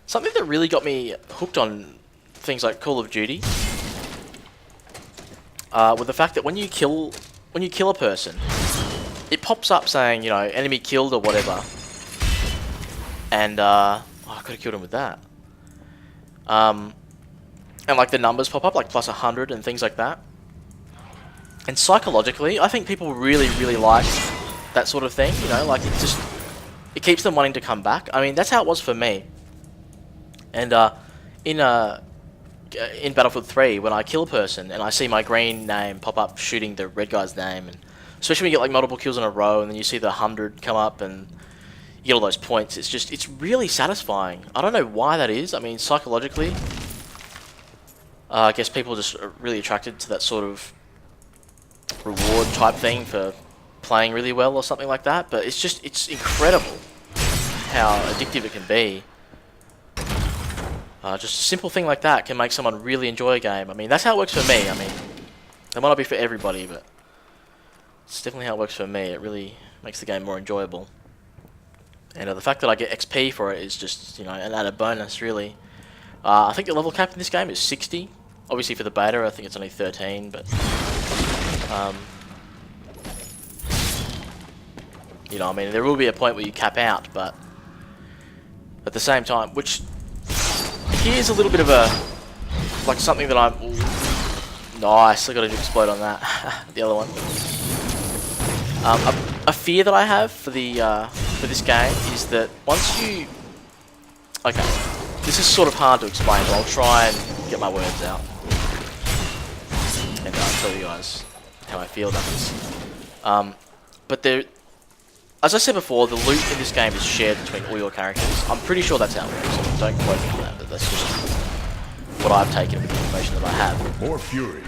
Something that really got me hooked on things like Call of Duty, with the fact that when you kill a person, it pops up saying, you know, enemy killed or whatever, and oh, I could have killed him with that. And like the numbers pop up, like plus 100 and things like that. And psychologically, I think people really like that sort of thing. You know, like it keeps them wanting to come back. I mean, that's how it was for me. And in Battlefield 3, when I kill a person and I see my green name pop up shooting the red guy's name, and especially when you get like multiple kills in a row and then you see the 100 come up and you get all those points, it's really satisfying. I don't know why that is. I mean, psychologically, I guess people just are really attracted to that sort of reward type thing for playing really well or something like that. But it's incredible how addictive it can be. Just a simple thing like that can make someone really enjoy a game. I mean, that's how it works for me. I mean, it might not be for everybody, but it's definitely how it works for me. It really makes the game more enjoyable. And the fact that I get XP for it is just, you know, an added bonus, really. I think the level cap in this game is 60. Obviously for the beta, I think it's only 13, but... you know, I mean, there will be a point where you cap out, but... At the same time, which... Here's a little bit of a... Like, something that I'm... Ooh, nice, I got to explode on that. The other one. A fear that I have for this game is that once you... Okay, this is sort of hard to explain, but I'll try and get my words out. And I'll tell you guys how I feel about this. But there... As I said before, the loot in this game is shared between all your characters. I'm pretty sure that's how it works. So don't quote me on that, but that's just what I've taken with the information that I have. More fury.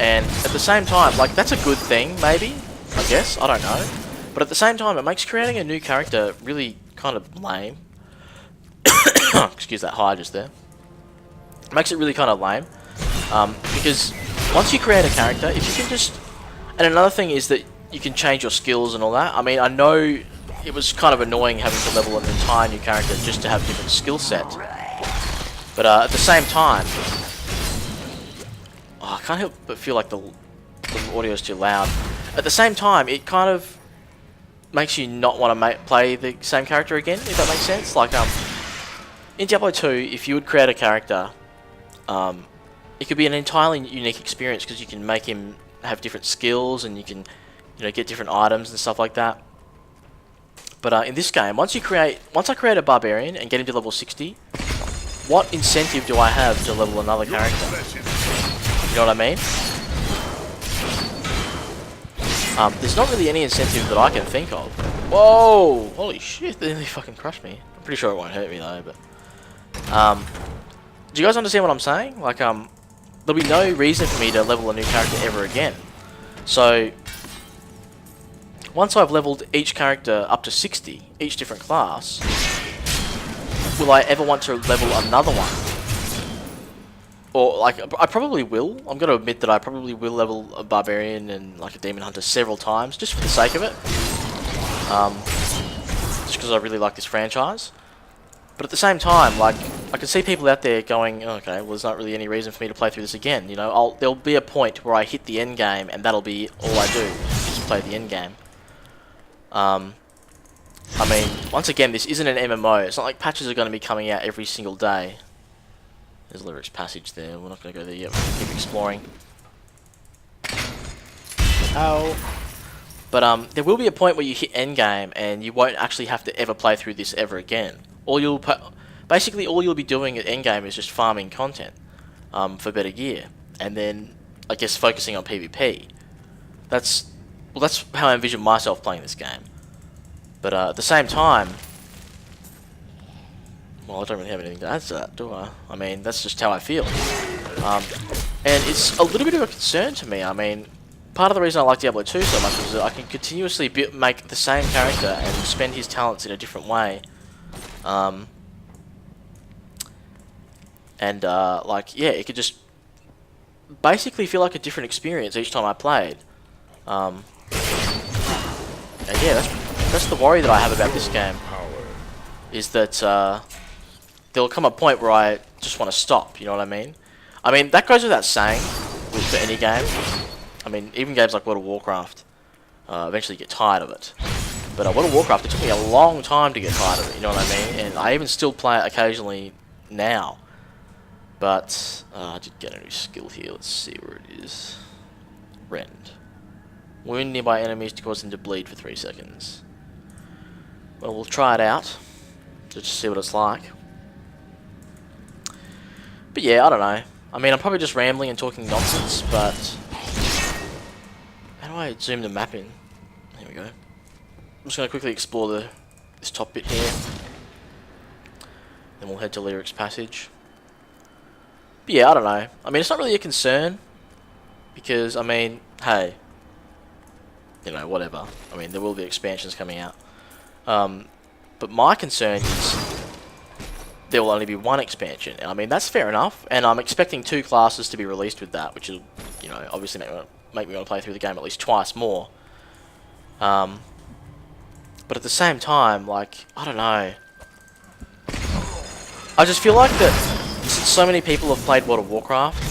And at the same time, like, that's a good thing, maybe, I guess, I don't know. But at the same time, it makes creating a new character really kind of lame. Excuse that high just there. It makes it really kind of lame. Because once you create a character, if you can just... And another thing is that you can change your skills and all that. I mean, I know it was kind of annoying having to level an entire new character just to have a different skill set. But at the same time... Oh, I can't help but feel like the audio is too loud. At the same time, it kind of makes you not want to play the same character again, if that makes sense. Like, in Diablo 2, if you would create a character, it could be an entirely unique experience because you can make him have different skills and you can, you know, get different items and stuff like that. But in this game, once I create a Barbarian and get him to level 60, what incentive do I have to level another character? You know what I mean? There's not really any incentive that I can think of. Whoa! Holy shit, they nearly fucking crushed me. I'm pretty sure it won't hurt me though, but... do you guys understand what I'm saying? Like, there'll be no reason for me to level a new character ever again. So... Once I've leveled each character up to 60, each different class, will I ever want to level another one? Or, like, I probably will. I'm going to admit that I probably will level a Barbarian and, like, a Demon Hunter several times, just for the sake of it. Just because I really like this franchise. But at the same time, like, I can see people out there going, oh, okay, well, there's not really any reason for me to play through this again. You know, there'll be a point where I hit the end game, and that'll be all I do, just play the end game. I mean, once again, this isn't an MMO. It's not like patches are going to be coming out every single day. There's Lyric's Passage there. We're not going to go there yet. We're going to keep exploring. Ow. But there will be a point where you hit endgame and you won't actually have to ever play through this ever again. Basically, all you'll be doing at endgame is just farming content for better gear, and then I guess focusing on PvP. That's how I envision myself playing this game. But at the same time. Well, I don't really have anything to add to that, do I? I mean, that's just how I feel. And it's a little bit of a concern to me. I mean, part of the reason I like Diablo 2 so much is that I can continuously make the same character and spend his talents in a different way. Like, yeah, it could just basically feel like a different experience each time I played. And yeah, that's the worry that I have about this game. is that there'll come a point where I just want to stop, you know what I mean? I mean, that goes without saying for any game. I mean, even games like World of Warcraft, eventually get tired of it. But World of Warcraft, it took me a long time to get tired of it, you know what I mean? And I even still play it occasionally now. But, I did get a new skill here, let's see where it is. Rend. Wound nearby enemies to cause them to bleed for 3 seconds. Well, we'll try it out, just to see what it's like. But yeah, I don't know. I mean, I'm probably just rambling and talking nonsense, but... How do I zoom the map in? Here we go. I'm just going to quickly explore this top bit here. Then we'll head to Lyric's Passage. But yeah, I don't know. I mean, it's not really a concern. Because, I mean, hey. You know, whatever. I mean, there will be expansions coming out. But my concern is... there will only be one expansion. And I mean, that's fair enough. And I'm expecting 2 classes to be released with that. Which will, you know, obviously make me want to play through the game at least twice more. But at the same time, like, I don't know. I just feel like that since so many people have played World of Warcraft,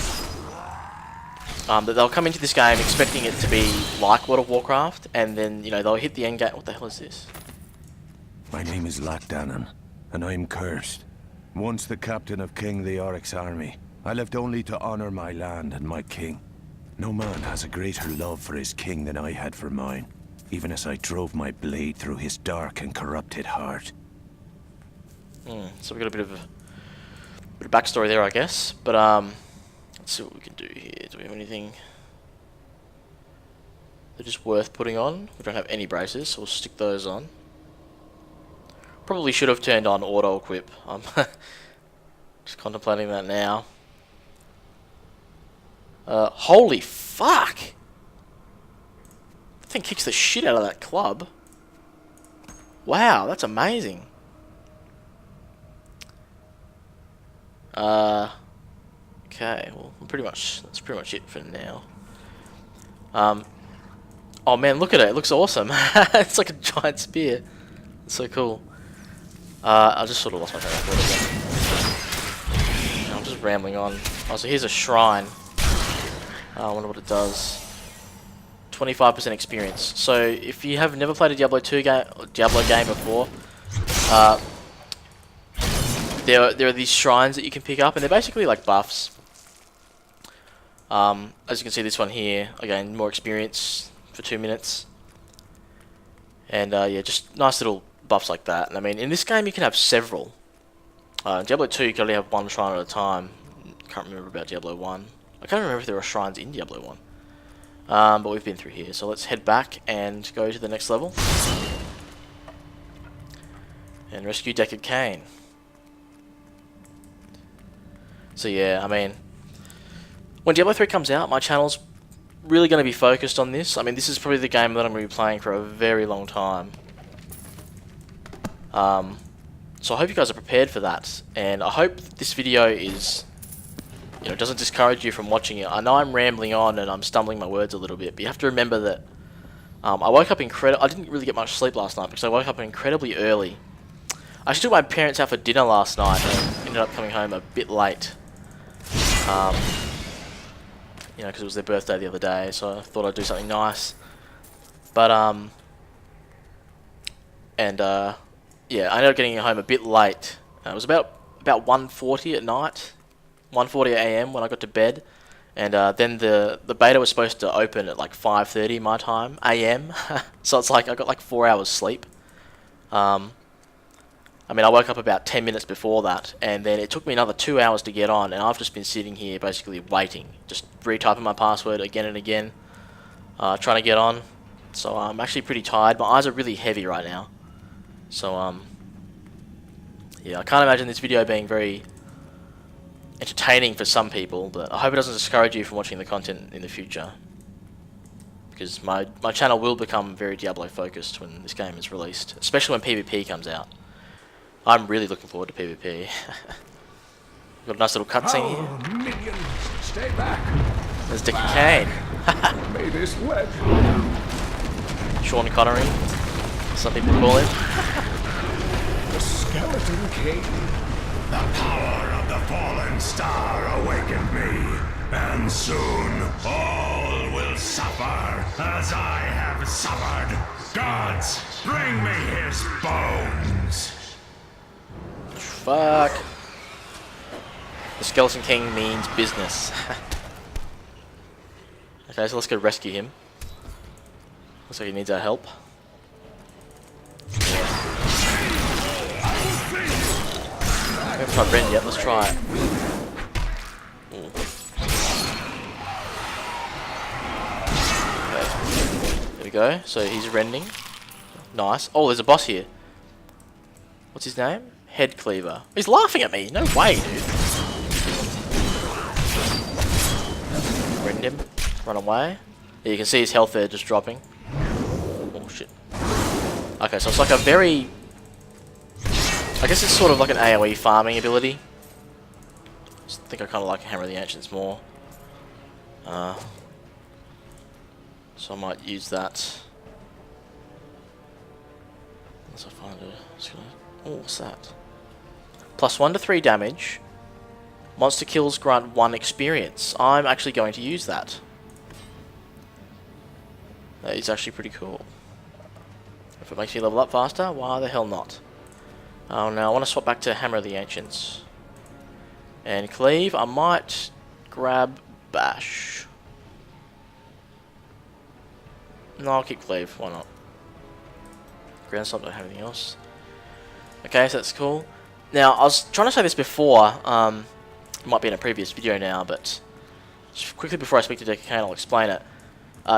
that they'll come into this game expecting it to be like World of Warcraft, and then, you know, they'll hit the end game. What the hell is this? My name is Lackdanon, and I'm cursed. Once the captain of King Leoric's army, I lived only to honor my land and my king. No man has a greater love for his king than I had for mine, even as I drove my blade through his dark and corrupted heart. So we got a bit of backstory there, I guess. But let's see what we can do here. Do we have anything that is worth putting on? We don't have any braces, so we'll stick those on. Probably should have turned on auto equip. I'm just contemplating that now. Holy fuck! That thing kicks the shit out of that club. Wow, that's amazing. Okay, well, that's pretty much it for now. Oh man, look at it! It looks awesome. It's like a giant spear. It's so cool. I just sort of lost my train of thought again. I'm just rambling on. Oh, so here's a shrine. I wonder what it does. 25% experience. So if you have never played a Diablo game before, there are these shrines that you can pick up, and they're basically like buffs. As you can see, this one here, again, more experience for 2 minutes. And yeah, just nice little buffs like that. And I mean, in this game you can have several. In Diablo 2 you can only have one shrine at a time. Can't remember about Diablo 1. I can't remember if there were shrines in Diablo 1. But we've been through here, so let's head back and go to the next level. And rescue Deckard Cain. So yeah, I mean, when Diablo 3 comes out, my channel's really going to be focused on this. I mean, this is probably the game that I'm going to be playing for a very long time. So I hope you guys are prepared for that, and I hope this video is, you know, doesn't discourage you from watching it. I know I'm rambling on and I'm stumbling my words a little bit, but you have to remember that I woke up I didn't really get much sleep last night because I woke up incredibly early. I actually took my parents out for dinner last night and ended up coming home a bit late. You know, because it was their birthday the other day, so I thought I'd do something nice. But yeah, I ended up getting home a bit late. It was about 1:40 at night, 1:40 AM when I got to bed, and then the beta was supposed to open at like 5:30 my time AM. So it's like I got like 4 hours sleep. I mean, I woke up about 10 minutes before that, and then it took me another 2 hours to get on, and I've just been sitting here basically waiting, just retyping my password again and again, trying to get on. So I'm actually pretty tired. My eyes are really heavy right now. So yeah, I can't imagine this video being very entertaining for some people, but I hope it doesn't discourage you from watching the content in the future, because my channel will become very Diablo focused when this game is released, especially when PvP comes out. I'm really looking forward to PvP. Got a nice little cutscene here. Minions, stay back. There's Deckard Cain. May this legend. Sean Connery, some people call him. The skeleton skeleton king. The power of the fallen star awakened me, and soon all will suffer as I have suffered. Gods, bring me his bones. Fuck. The Skeleton King means business. Okay, so let's go rescue him. Looks like he needs our help. Yeah. We haven't tried Rend yet, let's try it. Ooh. Okay. There we go, so he's rending. Nice. Oh, there's a boss here. What's his name? Head Cleaver. He's laughing at me. No way, dude. Rend him. Run away. Yeah, you can see his health there just dropping. Oh, shit. Okay, so it's like a very... I guess it's sort of like an AoE farming ability. I think I kind of like Hammer of the Ancients more. So I might use that. Unless I find it. Oh, what's that? Plus 1 to 3 damage. Monster kills grant 1 experience. I'm actually going to use that. That is actually pretty cool. If it makes you level up faster, why the hell not? Oh, now I want to swap back to Hammer of the Ancients. And Cleave, I might grab Bash. No, I'll keep Cleave, why not? Ground Stomp, don't have anything else. Okay, so that's cool. Now, I was trying to say this before, it might be in a previous video now, but just quickly before I speak to Decker Kane, I'll explain it.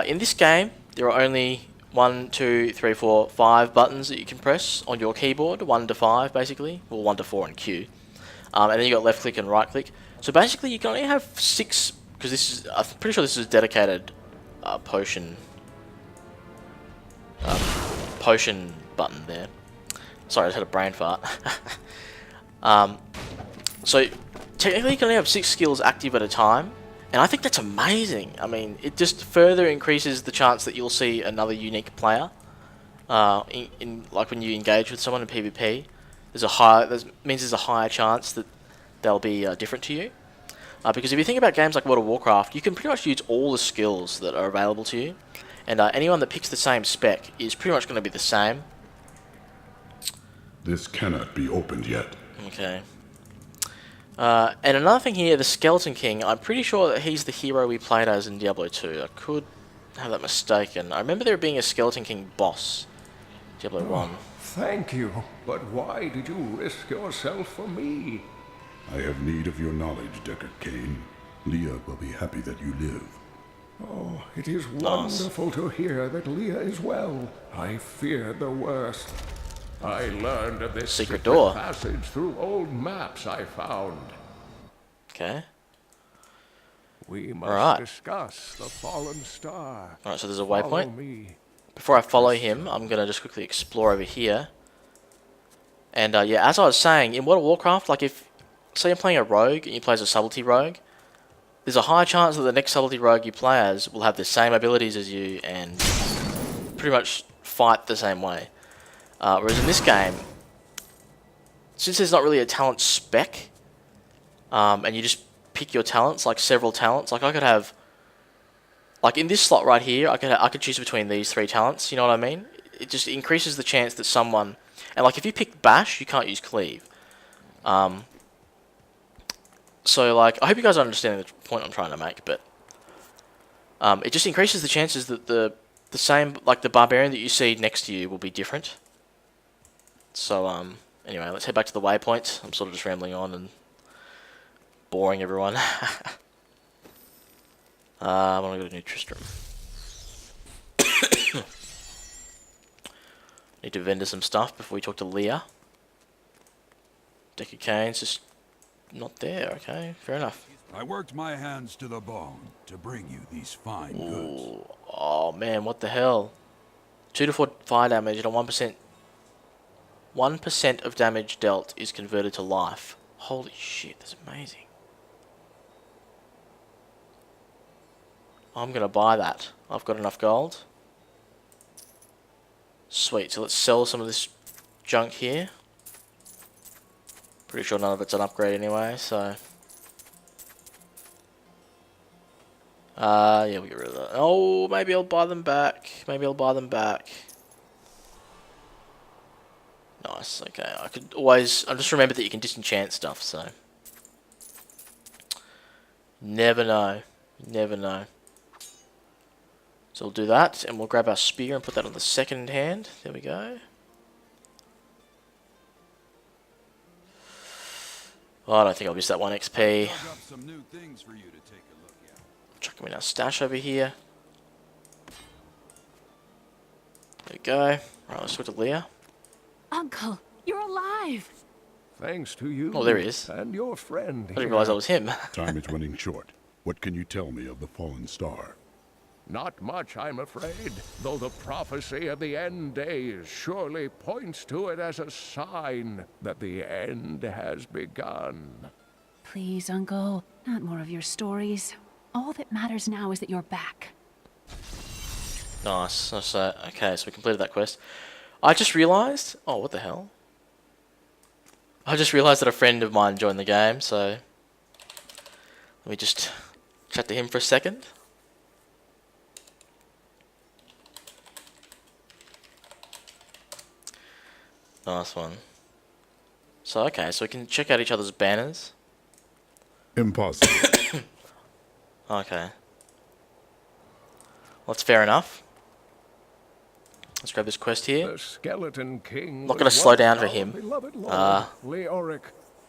In this game, there are only 1, 2, 3, 4, 5 buttons that you can press on your keyboard, 1 to 5 basically, or 1 to 4 in Q. And then you got left click and right click. So basically you can only have 6, because this is, I'm pretty sure this is a dedicated potion button there. Sorry, I just had a brain fart. So technically you can only have 6 skills active at a time, and I think that's amazing. I mean, it just further increases the chance that you'll see another unique player. In like when you engage with someone in PvP, means there's a higher chance that they'll be different to you. Because if you think about games like World of Warcraft, you can pretty much use all the skills that are available to you, and anyone that picks the same spec is pretty much going to be the same. This cannot be opened yet. Okay. And another thing here, the Skeleton King, I'm pretty sure that he's the hero we played as in Diablo II. I could have that mistaken. I remember there being a Skeleton King boss. Diablo 1. Thank you, but why did you risk yourself for me? I have need of your knowledge, Decker Kane. Leah will be happy that you live. Oh, it is wonderful to hear that Leah is well. I feared the worst. I learned of this secret door passage through old maps I found. Okay. We must discuss the fallen star. Alright, so there's a waypoint. Before I follow him, I'm going to just quickly explore over here. And yeah, as I was saying, in World of Warcraft, like if, say you're playing a rogue and you play as a subtlety rogue, there's a high chance that the next subtlety rogue you play as will have the same abilities as you and pretty much fight the same way. Whereas in this game, since there's not really a talent spec, and you just pick your talents, like several talents, like I could have, like in this slot right here, I could choose between these 3 talents, you know what I mean? It just increases the chance that someone, and like if you pick Bash, you can't use Cleave. So like, I hope you guys are understanding the point I'm trying to make, but it just increases the chances that the same, like the Barbarian that you see next to you will be different. So, anyway, let's head back to the waypoint. I'm sort of just rambling on and boring everyone. I want to go to New Tristram. Need to vendor some stuff before we talk to Leah. Decker Kane's just not there, okay, fair enough. I worked my hands to the bone to bring you these fine goods. Oh man, what the hell? 2 to 4 fire damage and a 1% of damage dealt is converted to life. Holy shit, that's amazing. I'm gonna buy that. I've got enough gold. Sweet, so let's sell some of this junk here. Pretty sure none of it's an upgrade anyway, so... yeah, we'll get rid of that. Oh, maybe I'll buy them back. Maybe I'll buy them back. Nice, okay. I could always... I just remember that you can disenchant stuff, so... Never know. Never know. So we'll do that, and we'll grab our spear and put that on the second hand. There we go. Oh, I don't think I'll miss that 1 XP. Some new things for you to take a look at. Chuck them in our stash over here. There we go. Right, let's talk to Leah. Uncle, you're alive! Thanks to you. Oh, there he is. And your friend. I didn't realise that was him. Time is running short. What can you tell me of the fallen star? Not much, I'm afraid, though the prophecy of the end days surely points to it as a sign that the end has begun. Please, Uncle, not more of your stories. All that matters now is that you're back. Nice. So, okay, so we completed that quest. I just realised... Oh, what the hell? I just realised that a friend of mine joined the game, so... Let me just chat to him for a second. Nice one. So, okay, so we can check out each other's banners. Impossible. Okay. Well, that's fair enough. Let's grab this quest here. The Skeleton King. Not going to slow down for him. Leoric.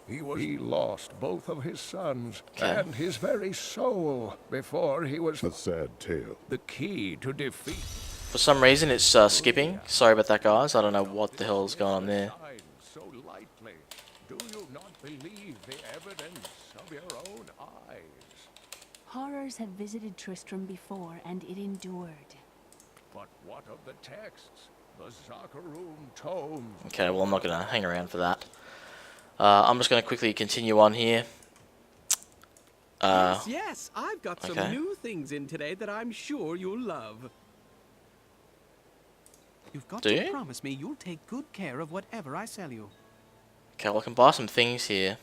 He lost both of his sons and his very soul before he was A sad tale. the key to defeat. For some reason, it's skipping. Sorry about that, guys. I don't know what the hell is going on there. So lightly. Do you not believe the evidence of your own eyes? Horrors have visited Tristram before, and it endured. But what of the texts? The Zakharum tomes? Okay, well, I'm not going to hang around for that. I'm just going to quickly continue on here. Yes, I've got some new things in today that I'm sure you'll love. You've got to promise me you'll take good care of whatever I sell you. Okay, well, I can buy some things here.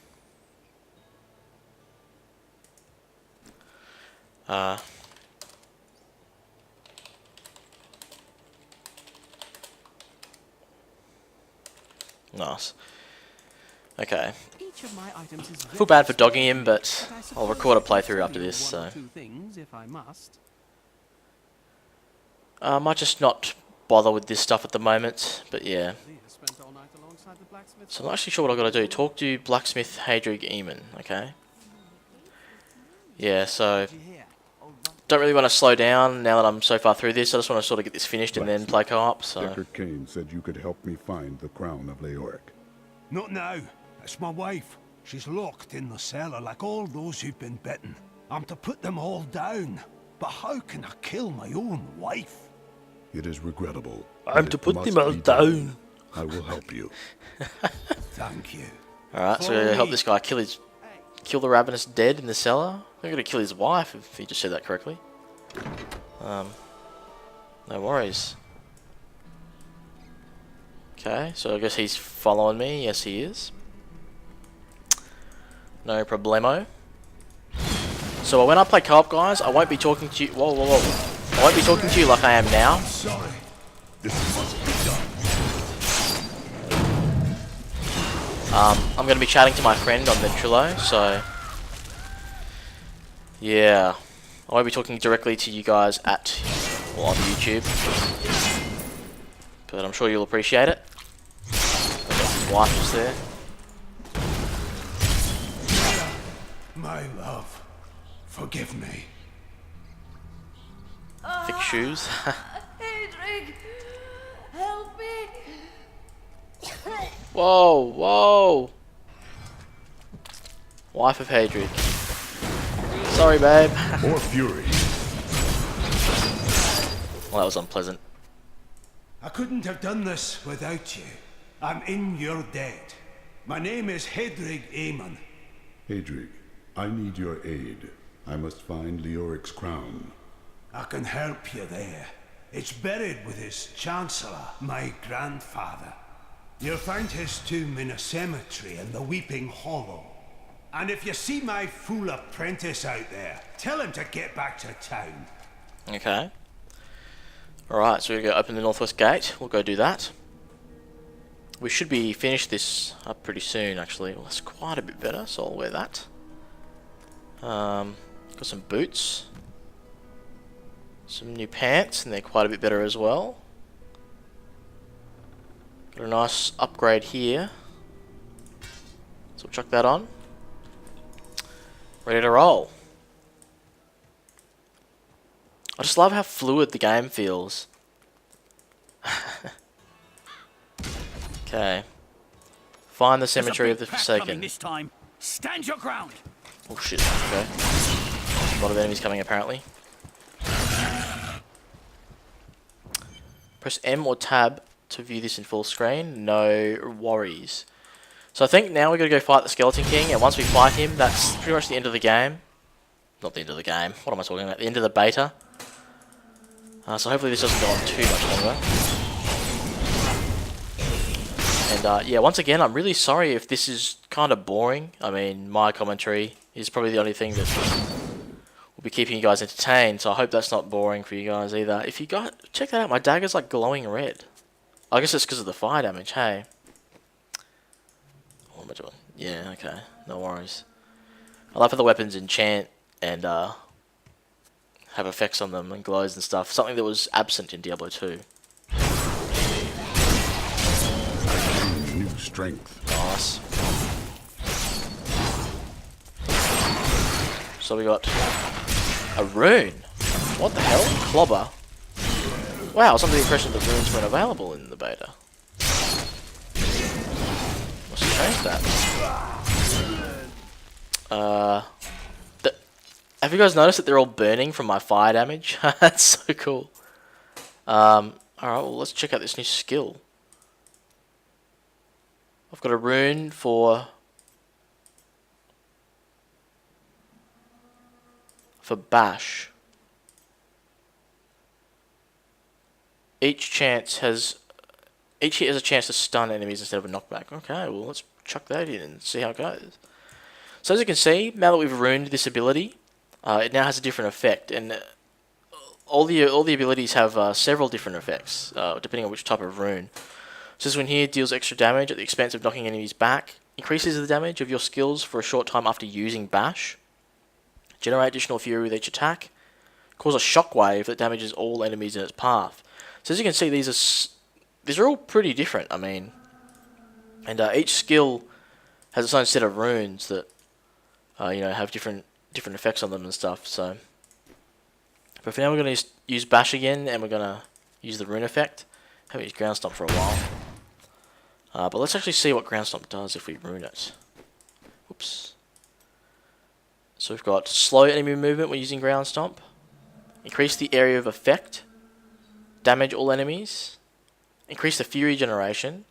Nice. Okay. Each of my items is Feel bad for dogging him, but I'll record a playthrough after this, so... Two things, if I must. I might just not bother with this stuff at the moment, but yeah. So I'm not actually sure what I've got to do. Talk to Blacksmith Hadrig Eamon, okay. Yeah, so... Don't really want to slow down now that I'm so far through this. I just want to sort of get this finished and then play co-op, so... Decker Kane said you could help me find the crown of Leoric. Not now. It's my wife. She's locked in the cellar like all those who've been bitten. I'm to put them all down. But how can I kill my own wife? It is regrettable. I'm to put them all down. I will help you. Thank you. Alright, so we're gonna help this guy kill the ravenous dead in the cellar. I'm gonna kill his wife, if he just said that correctly. No worries. Okay, so I guess he's following me. Yes, he is. No problemo. So when I play co-op, guys, I won't be talking to you... Whoa, whoa, whoa. I won't be talking to you like I am now. Sorry. This must be done. I'm going to be chatting to my friend on Ventrilo, so... Yeah. I won't be talking directly to you guys on YouTube. But I'm sure you'll appreciate it. His wife is there. My love, forgive me. Thick shoes. Hadrig, help me. Whoa, whoa. Wife of Hadrig. Sorry, babe. More fury. Well, that was unpleasant. I couldn't have done this without you. I'm in your debt. My name is Hadrig Eamon. Hadrig, I need your aid. I must find Leoric's crown. I can help you there. It's buried with his chancellor, my grandfather. You'll find his tomb in a cemetery in the Weeping Hollow. And if you see my fool apprentice out there, tell him to get back to town. Okay. Alright, so we're going to open the northwest gate. We'll go do that. We should be finished this up pretty soon, actually. Well, that's quite a bit better, so I'll wear that. Got some boots. Some new pants, and they're quite a bit better as well. Got a nice upgrade here. So we'll chuck that on. Ready to roll. I just love how fluid the game feels. Okay. Find the cemetery of the Forsaken. This time. Stand your ground. Oh shit, okay. A lot of enemies coming apparently. Press M or tab to view this in full screen. No worries. So I think now we're going to go fight the Skeleton King, and once we fight him, that's pretty much the end of the game. Not the end of the game, what am I talking about? The end of the beta. So hopefully this doesn't go on too much longer. And yeah, once again, I'm really sorry if this is kind of boring. I mean, my commentary is probably the only thing that will be keeping you guys entertained, so I hope that's not boring for you guys either. If you guys, check that out, my dagger's like glowing red. I guess it's because of the fire damage, hey. What am I doing? Yeah, okay, no worries. I love how the weapons enchant and have effects on them and glows and stuff. Something that was absent in Diablo II. New strength. Nice. So we got a rune. What the hell? Clobber. Wow, I was under the impression that runes weren't available in the beta. Must have changed that. Have you guys noticed that they're all burning from my fire damage? That's so cool. Alright, well let's check out this new skill. I've got a rune for bash. Each hit has a chance to stun enemies instead of a knockback. Okay, well let's chuck that in and see how it goes. So as you can see, now that we've ruined this ability, it now has a different effect, and all the abilities have several different effects, depending on which type of rune. So this one here deals extra damage at the expense of knocking enemies back, increases the damage of your skills for a short time after using bash, generate additional fury with each attack, cause a shockwave that damages all enemies in its path. So as you can see, these are all pretty different. I mean, and each skill has its own set of runes that you know, have different effects on them and stuff. So, but for now, we're going to use bash again, and we're going to use the rune effect. Haven't used ground stomp for a while, but let's actually see what ground stomp does if we rune it. Oops. So we've got slow enemy movement when using ground stomp, increase the area of effect, damage all enemies, increase the fury generation,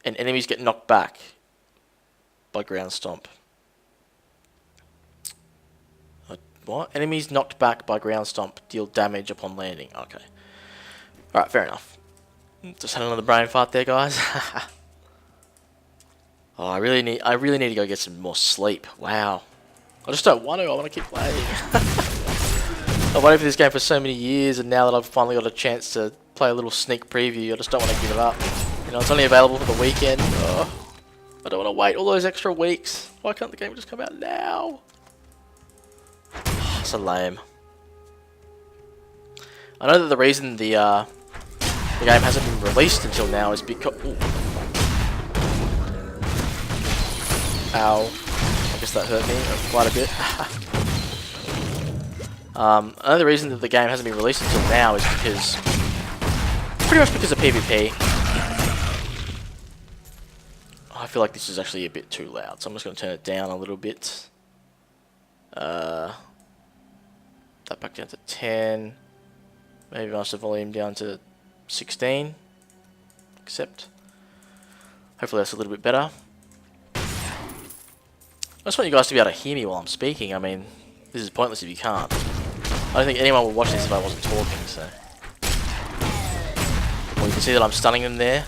and enemies get knocked back by ground stomp. What? Enemies knocked back by ground stomp deal damage upon landing. Okay. Alright, fair enough. Just had another brain fart there, guys. Oh, I really need to go get some more sleep. Wow. I just don't want to. I want to keep playing. I've waited for this game for so many years, and now that I've finally got a chance to play a little sneak preview, I just don't want to give it up. You know, it's only available for the weekend. Oh, I don't want to wait all those extra weeks. Why can't the game just come out now? So lame. I know that the reason the game hasn't been released until now is because... Ooh. Ow. I guess that hurt me quite a bit. Another reason that the game hasn't been released until now is because... pretty much because of PvP. I feel like this is actually a bit too loud, so I'm just going to turn it down a little bit. That back down to 10. Maybe match the volume down to 16. Accept. Hopefully that's a little bit better. I just want you guys to be able to hear me while I'm speaking. I mean, this is pointless if you can't. I don't think anyone would watch this if I wasn't talking, so... Well, you can see that I'm stunning them there.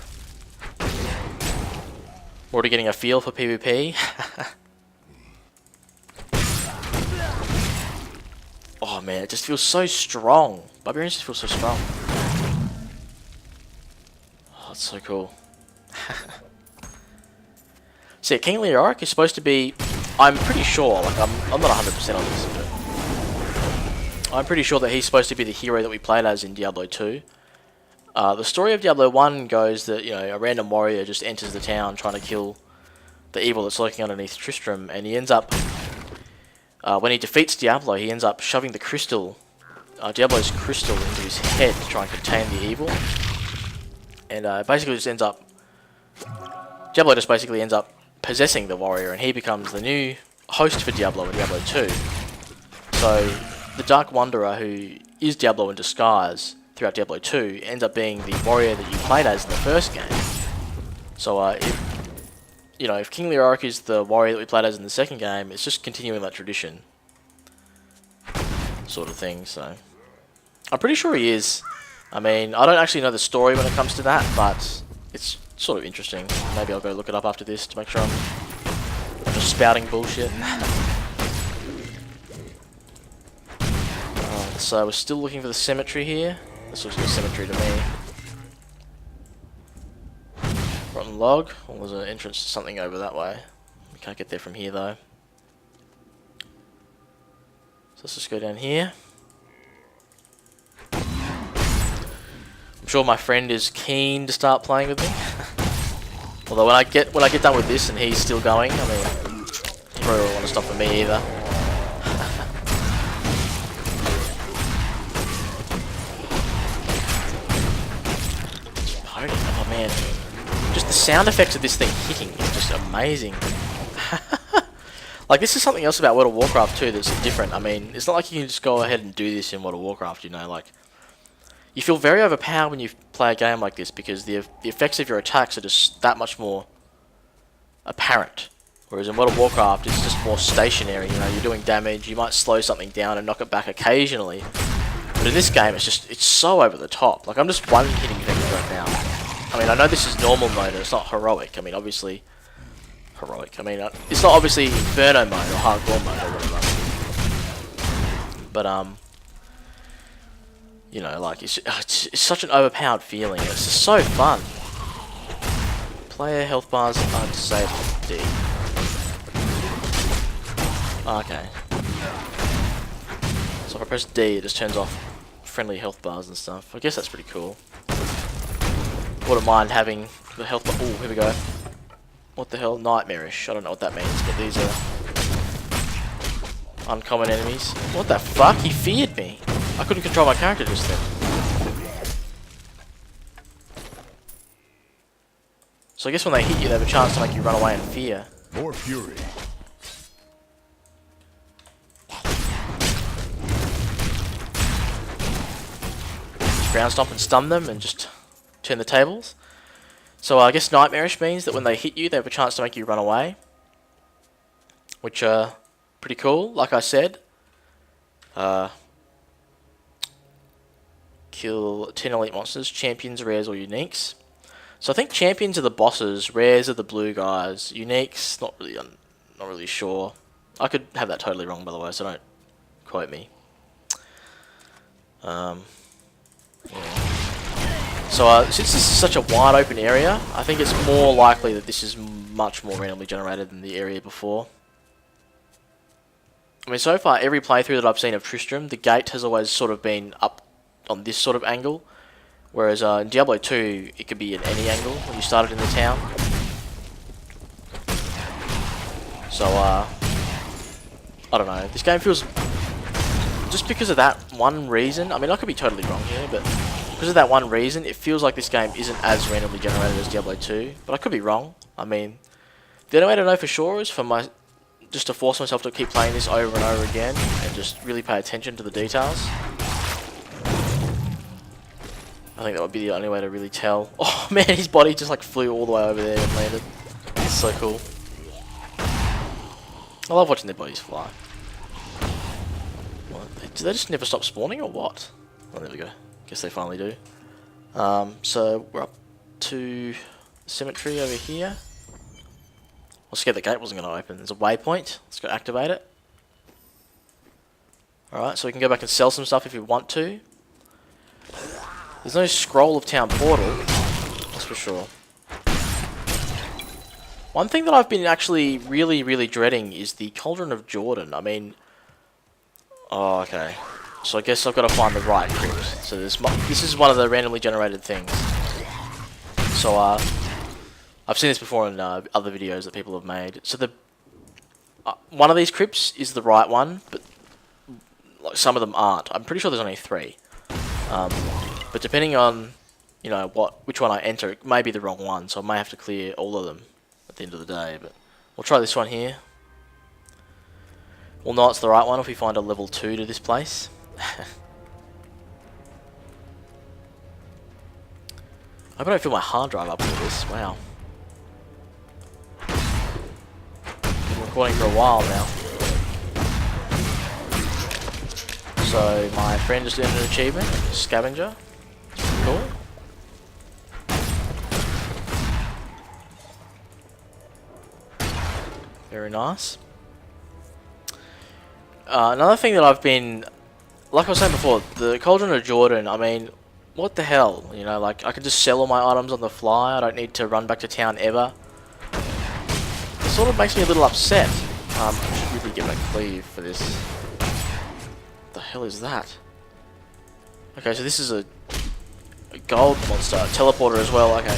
Already getting a feel for PvP. Oh man, it just feels so strong. Barbarians just feel so strong. Oh, it's so cool. So yeah, King Leoric is supposed to be... I'm pretty sure, like I'm not 100% on this, but I'm pretty sure that he's supposed to be the hero that we played as in Diablo 2. The story of Diablo 1 goes that, you know, a random warrior just enters the town trying to kill the evil that's lurking underneath Tristram, and he ends up, when he defeats Diablo, he ends up shoving the crystal, Diablo's crystal, into his head to try and contain the evil. And basically just ends up, Diablo just basically ends up possessing the warrior, and he becomes the new host for Diablo in Diablo 2. So, the Dark Wanderer, who is Diablo in disguise throughout Diablo 2, ends up being the warrior that you played as in the first game. So, if King Leoric is the warrior that we played as in the second game, it's just continuing that tradition. Sort of thing, so... I'm pretty sure he is. I mean, I don't actually know the story when it comes to that, but it's sort of interesting. Maybe I'll go look it up after this to make sure I'm not just spouting bullshit. So we're still looking for the cemetery here. This looks like a cemetery to me. Rotten log. Well, there's an entrance to something over that way. We can't get there from here though. So let's just go down here. I'm sure my friend is keen to start playing with me. Although when I get done with this and he's still going, I mean, he probably won't want to stop for me either. Oh man, just the sound effects of this thing hitting is just amazing. Like, this is something else about World of Warcraft too that's different. I mean, it's not like you can just go ahead and do this in World of Warcraft, you know, like... You feel very overpowered when you play a game like this because the effects of your attacks are just that much more apparent. Whereas in World of Warcraft, it's just more stationary, you know, you're doing damage, you might slow something down and knock it back occasionally. But in this game, it's so over the top. Like, I'm just one-hitting things right now. I mean, I know this is normal mode, and it's not heroic. I mean, obviously... Heroic. I mean, it's not obviously Inferno mode or Hardcore mode or whatever. But, you know, like, it's such an overpowered feeling. It's just so fun. Player health bars are disabled. D. Okay. So if I press D, it just turns off friendly health bars and stuff. I guess that's pretty cool. Wouldn't mind having the health bar. Oh, here we go. What the hell? Nightmarish. I don't know what that means, but these are uncommon enemies. What the fuck? He feared me. I couldn't control my character just then. So I guess when they hit you, they have a chance to make you run away in fear. More fury. Ground stomp and stun them and just turn the tables. So I guess Nightmarish means that when they hit you, they have a chance to make you run away. Which are pretty cool, like I said. Kill 10 elite monsters, champions, rares, or uniques. So I think champions are the bosses, rares are the blue guys, uniques, not really sure. I could have that totally wrong, by the way, so don't quote me. Yeah. So since this is such a wide open area, I think it's more likely that this is much more randomly generated than the area before. I mean, so far every playthrough that I've seen of Tristram, the gate has always sort of been up on this sort of angle, whereas in Diablo 2 it could be at any angle when you started in the town. So I don't know, this game feels, just because of that one reason, I mean I could be totally wrong here, but because of that one reason, it feels like this game isn't as randomly generated as Diablo 2, but I could be wrong. I mean, the only way to know for sure is for just to force myself to keep playing this over and over again, and just really pay attention to the details. I think that would be the only way to really tell. Oh man, his body just like flew all the way over there and landed. It's so cool. I love watching their bodies fly. What, do they just never stop spawning or what? Oh, there we go. Guess they finally do. So we're up to the cemetery over here. I was scared the gate wasn't going to open. There's a waypoint. Let's go activate it. Alright, so we can go back and sell some stuff if we want to. There's no scroll of town portal. That's for sure. One thing that I've been actually really dreading is the Cauldron of Jordan. I mean... Oh, okay. So I guess I've got to find the right crypt. So this is one of the randomly generated things. So, I've seen this before in other videos that people have made. So one of these crypts is the right one, but like some of them aren't. I'm pretty sure there's only 3. But depending on, you know, which one I enter, it may be the wrong one. So I may have to clear all of them at the end of the day. But we'll try this one here. We'll know it's the right one if we find a level 2 to this place. I hope I don't fill my hard drive up with this. Wow. Been recording for a while now. So my friend just did an achievement, scavenger. Cool. Very nice. Another thing that I've been, like I was saying before, the Cauldron of Jordan, I mean, what the hell, you know, like, I can just sell all my items on the fly, I don't need to run back to town ever. It sort of makes me a little upset. I should really get a cleave for this. What the hell is that? Okay, so this is a gold monster, teleporter as well, okay.